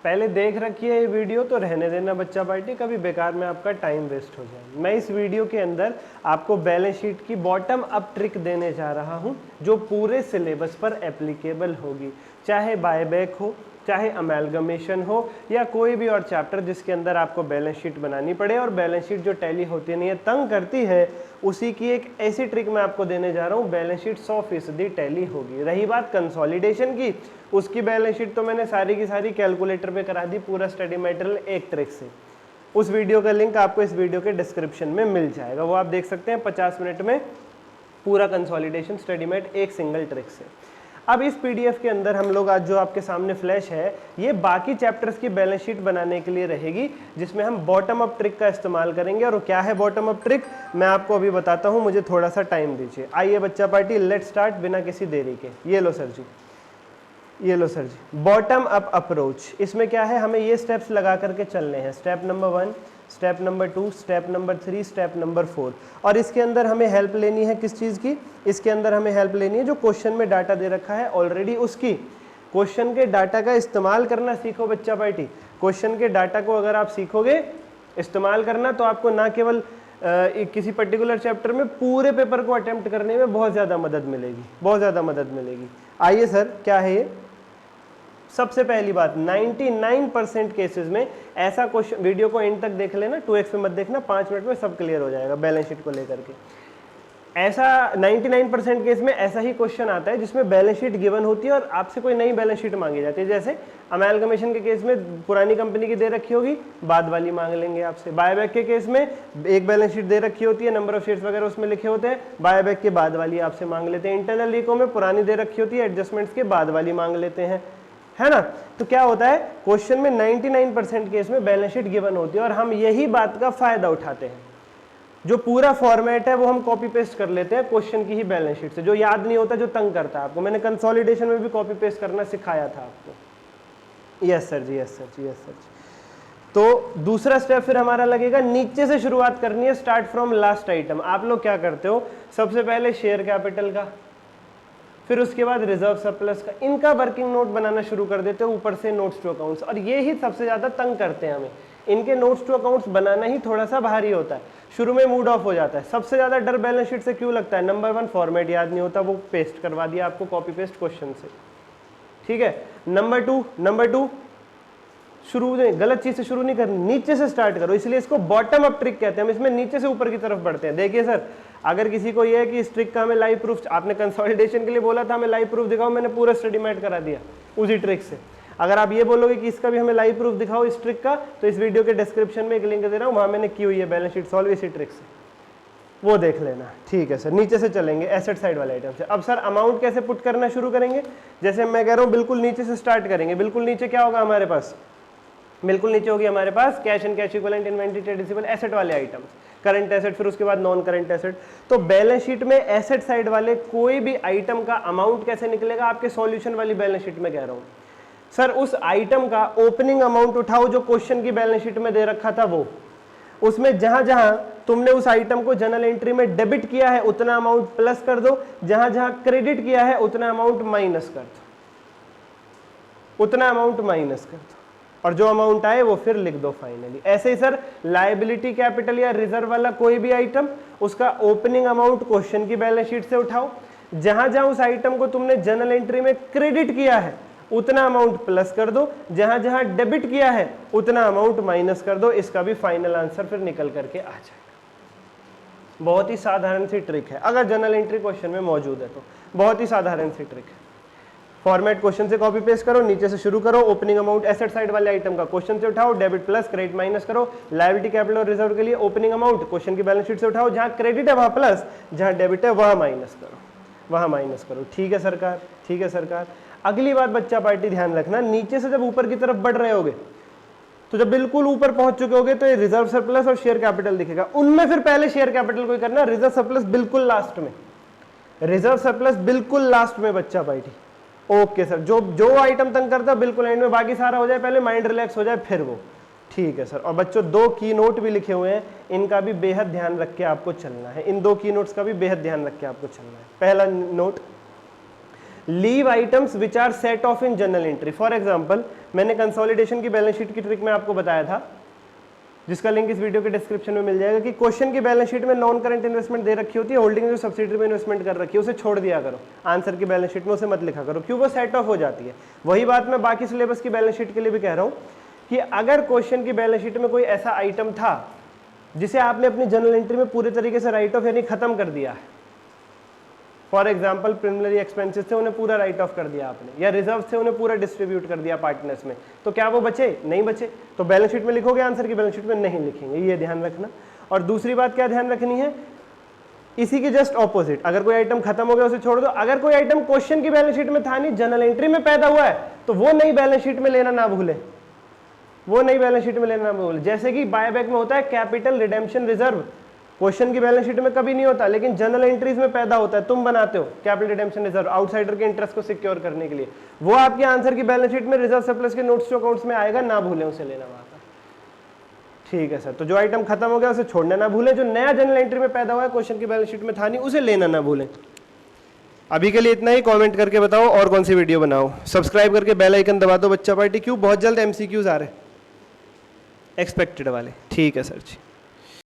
पहले देख रखिए ये वीडियो तो रहने देना बच्चा पार्टी, कभी बेकार में आपका टाइम वेस्ट हो जाए। मैं इस वीडियो के अंदर आपको बैलेंस शीट की बॉटम अप ट्रिक देने जा रहा हूं जो पूरे सिलेबस पर एप्लीकेबल होगी, चाहे बायबैक हो, चाहे अमेलगमेशन हो, या कोई भी और चैप्टर जिसके अंदर आपको बैलेंस शीट बनानी पड़े। और बैलेंस शीट जो टैली होती नहीं है, तंग करती है, उसी की एक ऐसी ट्रिक मैं आपको देने जा रहा हूँ। बैलेंस शीट 100% टैली होगी। रही बात कंसोलिडेशन की, उसकी बैलेंस शीट तो मैंने सारी की सारी कैलकुलेटर पे करा दी, पूरा स्टडी मटेरियल एक ट्रिक से। उस वीडियो का लिंक आपको इस वीडियो के डिस्क्रिप्शन में मिल जाएगा, वो आप देख सकते हैं। 50 मिनट में पूरा कंसोलिडेशन स्टडी मेट एक सिंगल ट्रिक से। अब इस पीडीएफ के अंदर हम लोग आज जो आपके सामने फ्लैश है, ये बाकी चैप्टर्स की बैलेंस शीट बनाने के लिए रहेगी, जिसमें हम बॉटम अप ट्रिक का इस्तेमाल करेंगे। और क्या है बॉटम अप ट्रिक, मैं आपको अभी बताता हूँ, मुझे थोड़ा सा टाइम दीजिए। आइए बच्चा पार्टी, लेट स्टार्ट बिना किसी देरी के। ये लो सर जी, ये लो सर जी, बॉटम अप अप्रोच। इसमें क्या है, हमें ये स्टेप्स लगा करके चलने हैं। Step number 1, step number 2, step number 3, step number 4। और इसके अंदर हमें हेल्प लेनी है किस चीज़ की, इसके अंदर हमें हेल्प लेनी है जो क्वेश्चन में डाटा दे रखा है ऑलरेडी, उसकी। क्वेश्चन के डाटा का इस्तेमाल करना सीखो बच्चा पार्टी। क्वेश्चन के डाटा को अगर आप सीखोगे इस्तेमाल करना, तो आपको ना केवल किसी पर्टिकुलर चैप्टर में, पूरे पेपर को अटेम्प्ट करने में बहुत ज़्यादा मदद मिलेगी, बहुत ज़्यादा मदद मिलेगी। आइए सर, क्या है ये। सबसे पहली बात, 99% केसेस में ऐसा क्वेश्चन, वीडियो को एंड तक देख लेना, 2x पे मत देखना, 5 मिनट में सब क्लियर हो जाएगा बैलेंस शीट को लेकर के। ऐसा 99% केस में ऐसा ही क्वेश्चन आता है जिसमें बैलेंस शीट गिवन होती है और आपसे कोई नई बैलेंस शीट मांगी जाती है। जैसे अमेलगमेशन के केस में पुरानी कंपनी की दे रखी होगी, बाद वाली मांग लेंगे आपसे। बायबैक के केस में एक बैलेंस शीट दे रखी होती है, नंबर ऑफ शेयर्स वगैरह उसमें लिखे होते हैं, बायबैक के बाद वाली आपसे मांग लेते हैं। इंटरनल रिको में पुरानी दे रखी होती है, एडजस्टमेंट्स के बाद वाली मांग लेते हैं, है ना। तो क्या होता है, क्वेश्चन में 99% केस में बैलेंस शीट गिवन होती है और हम यही बात का फायदा उठाते हैं। जो पूरा फॉर्मेट है वो हम कॉपी पेस्ट कर लेते हैं क्वेश्चन की ही बैलेंस शीट से। जो याद नहीं होता, जो तंग करता है आपको, मैंने कंसोलिडेशन में भी कॉपी पेस्ट करना सिखाया था आपको। यस सर जी, यस सर जी, यस सर जी। तो दूसरा स्टेप फिर हमारा लगेगा, नीचे से शुरुआत करनी है, स्टार्ट फ्रॉम लास्ट आइटम। आप लोग क्या करते हो, सबसे पहले शेयर कैपिटल का, फिर उसके बाद रिजर्व सरप्लस का, इनका वर्किंग नोट बनाना शुरू कर देते हो, ऊपर से नोट्स टू अकाउंट्स। और ये ही सबसे ज्यादा तंग करते हैं हमें, इनके नोट्स टू अकाउंट्स बनाना ही थोड़ा सा भारी होता है, शुरू में मूड ऑफ हो जाता है। सबसे ज्यादा डर बैलेंस शीट से क्यों लगता है, नंबर 1 फॉर्मेट याद नहीं होता, वो पेस्ट करवा दिया आपको कॉपी पेस्ट क्वेश्चन से, ठीक है। नंबर टू शुरू नहीं, गलत चीज से शुरू नहीं करनी, नीचे से स्टार्ट करो, इसलिए इसको बॉटम अप ट्रिक कहते हैं। हम इसमें नीचे से ऊपर की तरफ बढ़ते हैं। देखिए सर, अगर किसी को ये है कि इस ट्रिक का हमें लाइव प्रूफ, आपने कंसोलिडेशन के लिए बोला था हमें लाइव प्रूफ दिखाओ, मैंने पूरा स्टडी मैट करा दिया उसी ट्रिक से। अगर आप ये बोलोगे कि इसका भी हमें लाइव प्रूफ दिखाओ इस ट्रिक का, तो इस वीडियो के डिस्क्रिप्शन में एक लिंक दे रहा हूँ, वहां मैंने की हुई है बैलेंस शीट सॉल्व इसी ट्रिक से, वो देख लेना, ठीक है सर। नीचे से चलेंगे एसेट साइड वाले आइटम से। अब सर अमाउंट कैसे पुट करना शुरू करेंगे, जैसे मैं कह रहा हूँ बिल्कुल नीचे से स्टार्ट करेंगे। बिल्कुल नीचे क्या होगा हमारे पास, बिल्कुल नीचे होगी हमारे पास cash and cash equivalent, inventory, trade receivable, asset वाले आइटम्स, करंट एसेट, फिर उसके बाद नॉन करंट एसेट। तो बैलेंस शीट में एसेट साइड वाले कोई भी आइटम का अमाउंट कैसे निकलेगा, आपके सॉल्यूशन वाली बैलेंस शीट में कह रहा हूं सर। उस आइटम का ओपनिंग अमाउंट उठाओ जो क्वेश्चन की बैलेंस शीट में दे रखा था, वो उसमें जहां जहां तुमने उस आइटम को जनरल एंट्री में डेबिट किया है उतना अमाउंट प्लस कर दो, जहां जहां क्रेडिट किया है उतना अमाउंट माइनस कर दो, उतना अमाउंट माइनस कर दो, और जो अमाउंट आए वो फिर लिख दो फाइनली। ऐसे ही सर लायबिलिटी कैपिटल या रिजर्व वाला कोई भी आइटम, उसका ओपनिंग अमाउंट क्वेश्चन की बैलेंस शीट से उठाओ, जहां जहां उस आइटम को तुमने जनरल एंट्री में क्रेडिट किया है उतना अमाउंट प्लस कर दो, जहां जहां डेबिट किया है उतना अमाउंट माइनस कर दो। इसका भी फाइनल आंसर फिर निकल करके आ जाएगा। बहुत ही साधारण सी ट्रिक है, अगर जनरल एंट्री क्वेश्चन में मौजूद है तो बहुत ही साधारण सी ट्रिक है। फॉर्मेट क्वेश्चन से कॉपी पेस्ट करो, नीचे से शुरू करो, ओपनिंग अमाउंट एसेट साइड वाले आइटम का क्वेश्चन से उठाओ, डेबिट प्लस क्रेडिट माइनस करो, लायबिलिटी कैपिटल और रिजर्व के लिए ओपनिंग अमाउंट क्वेश्चन की बैलेंस शीट से उठाओ, जहां क्रेडिट है वहां प्लस, जहां डेबिट है वहां माइनस करो, वहां माइनस करो। ठीक है सरकार, ठीक है सरकार। अगली बात बच्चा पार्टी ध्यान रखना, नीचे से जब ऊपर की तरफ बढ़ रहे होगे, तो जब बिल्कुल ऊपर पहुंच चुके होगे तो ये रिजर्व सरप्लस और शेयर कैपिटल दिखेगा, उनमें फिर पहले शेयर कैपिटल को ही करना, रिजर्व सरप्लस बिल्कुल लास्ट में, रिजर्व सरप्लस बिल्कुल लास्ट में बच्चा पार्टी। ओके सर, जो आइटम तंग करता है बिल्कुल एंड में, बाकी सारा हो जाए पहले, माइंड रिलैक्स हो जाए फिर वो। ठीक है सर। और बच्चों 2 की नोट भी लिखे हुए हैं, इनका भी बेहद ध्यान रख के आपको चलना है, इन 2 की नोट्स का भी बेहद ध्यान रख के आपको चलना है। पहला note, leave items which are set off in general entry. For example मैंने कंसोलिडेशन की बैलेंस शीट की ट्रिक में आपको बताया था, जिसका लिंक इस वीडियो के डिस्क्रिप्शन में मिल जाएगा, कि क्वेश्चन की बैलेंस शीट में नॉन करंट इन्वेस्टमेंट दे रखी होती है, होल्डिंग जो सब्सिडी में इन्वेस्टमेंट कर रखी है उसे छोड़ दिया करो, आंसर की बैलेंस शीट में उसे मत लिखा करो, क्यों? वो सेट ऑफ हो जाती है। वही बात मैं बाकी सिलेबस की बैलेंस शीट के लिए भी कह रहा हूँ कि अगर क्वेश्चन की बैलेंस शीट में कोई ऐसा आइटम था जिसे आपने अपनी जर्नल एंट्री में पूरे तरीके से राइट ऑफ यानी खत्म कर दिया है, फॉर एग्जाम्पल प्रिलिमिनरी एक्सपेंसेस थे उन्हें पूरा राइट ऑफ कर दिया आपने, या रिजर्व थे उन्हें पूरा डिस्ट्रीब्यूट कर दिया पार्टनर्स में, तो क्या वो बचे? नहीं बचे। तो बैलेंस शीट में लिखोगे, आंसर की बैलेंस शीट में नहीं लिखेंगे, ये ध्यान रखना। और दूसरी बात क्या ध्यान रखनी है, इसी के जस्ट ऑपोजिट, अगर कोई आइटम खत्म हो गया उसे छोड़ दो। अगर कोई आइटम क्वेश्चन की बैलेंस शीट में था नहीं, जर्नल एंट्री में पैदा हुआ है, तो वो नई बैलेंस शीट में लेना ना भूले, वो नई बैलेंस शीट में लेना ना भूले। जैसे कि बायबैक में होता है कैपिटल रिडेम्पशन रिजर्व, क्वेश्चन की बैलेंस शीट में कभी नहीं होता, लेकिन जनरल एंट्रीज में पैदा होता है, तुम बनाते हो कैपिटल रिडेम्पशन रिजर्व आउटसाइडर के इंटरेस्ट को सिक्योर करने के लिए, वो आपके आंसर की बैलेंस शीट में रिजर्व सरप्लस के नोट्स टू अकाउंट्स में आएगा, ना भूलें उसे लेना वहां पर। ठीक है सर, तो जो आइटम खत्म हो गया उसे छोड़ना ना भूलें, जो नया जनरल एंट्री में पैदा हुआ है क्वेश्चन की बैलेंस शीट में था नहीं, उसे लेना ना भूलें। अभी के लिए इतना ही, कमेंट करके बताओ और कौन सी वीडियो बनाओ, सब्सक्राइब करके बेल आइकन दबा दो बच्चा पार्टी। क्यों? बहुत जल्द MCQs आ रहे एक्सपेक्टेड वाले। ठीक है सर जी।